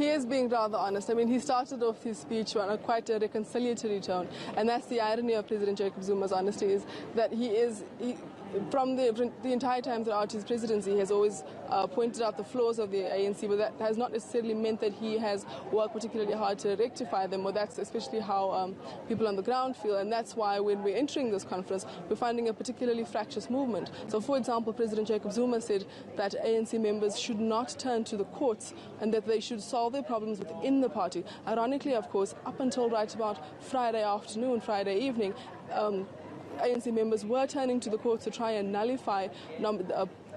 He is being rather honest. I mean, he started off his speech on quite a reconciliatory tone, and that's the irony of President Jacob Zuma's honesty, is that from the entire time throughout his presidency, he has always pointed out the flaws of the ANC, but that has not necessarily meant that he has worked particularly hard to rectify them, or that's especially how people on the ground feel, and that's why when we're entering this conference, we're finding a particularly fractious movement. So, for example, President Jacob Zuma said that ANC members should not turn to the courts and that they should solve their problems within the party. Ironically, of course, up until right about Friday afternoon, Friday evening, ANC members were turning to the courts to try and nullify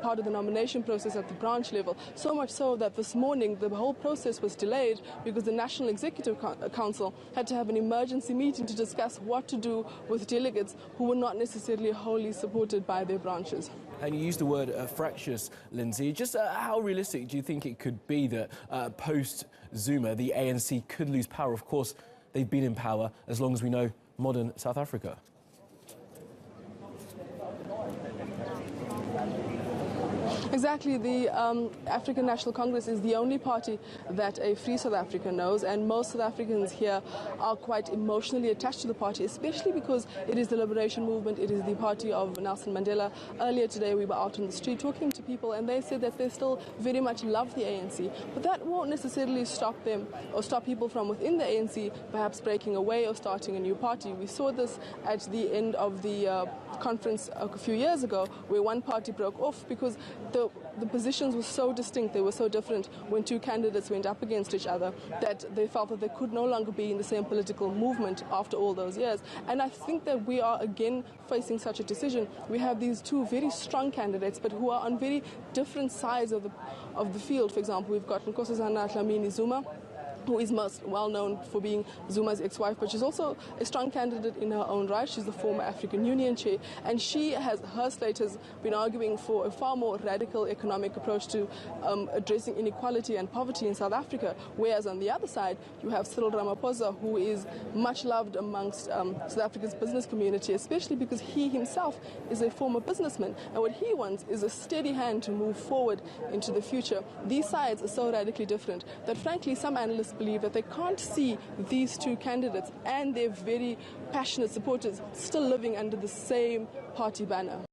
part of the nomination process at the branch level, so much so that this morning the whole process was delayed because the National Executive Council had to have an emergency meeting to discuss what to do with delegates who were not necessarily wholly supported by their branches. And you used the word fractious, Lynsey. Just how realistic do you think it could be that post-Zuma the ANC could lose power? Of course, they've been in power as long as we know modern South Africa. Exactly. The African National Congress is the only party that a free South Africa knows, and most South Africans here are quite emotionally attached to the party, especially because it is the liberation movement, it is the party of Nelson Mandela. Earlier today we were out on the street talking to people, and they said that they still very much love the ANC, but that won't necessarily stop them or stop people from within the ANC perhaps breaking away or starting a new party. We saw this at the end of the conference a few years ago, where one party broke off because the positions were so distinct, they were so different when two candidates went up against each other, that they felt that they could no longer be in the same political movement after all those years. And I think that we are again facing such a decision. We have these two very strong candidates, but who are on very different sides of the field. For example, we've got Nkosazana Dlamini Zuma, who is most well known for being Zuma's ex-wife, but she's also a strong candidate in her own right. She's the former African Union chair, and her slate has been arguing for a far more radical economic approach to addressing inequality and poverty in South Africa, whereas on the other side you have Cyril Ramaphosa, who is much loved amongst South Africa's business community, especially because he himself is a former businessman, and what he wants is a steady hand to move forward into the future. These sides are so radically different that frankly some analysts believe that they can't see these two candidates and their very passionate supporters still living under the same party banner.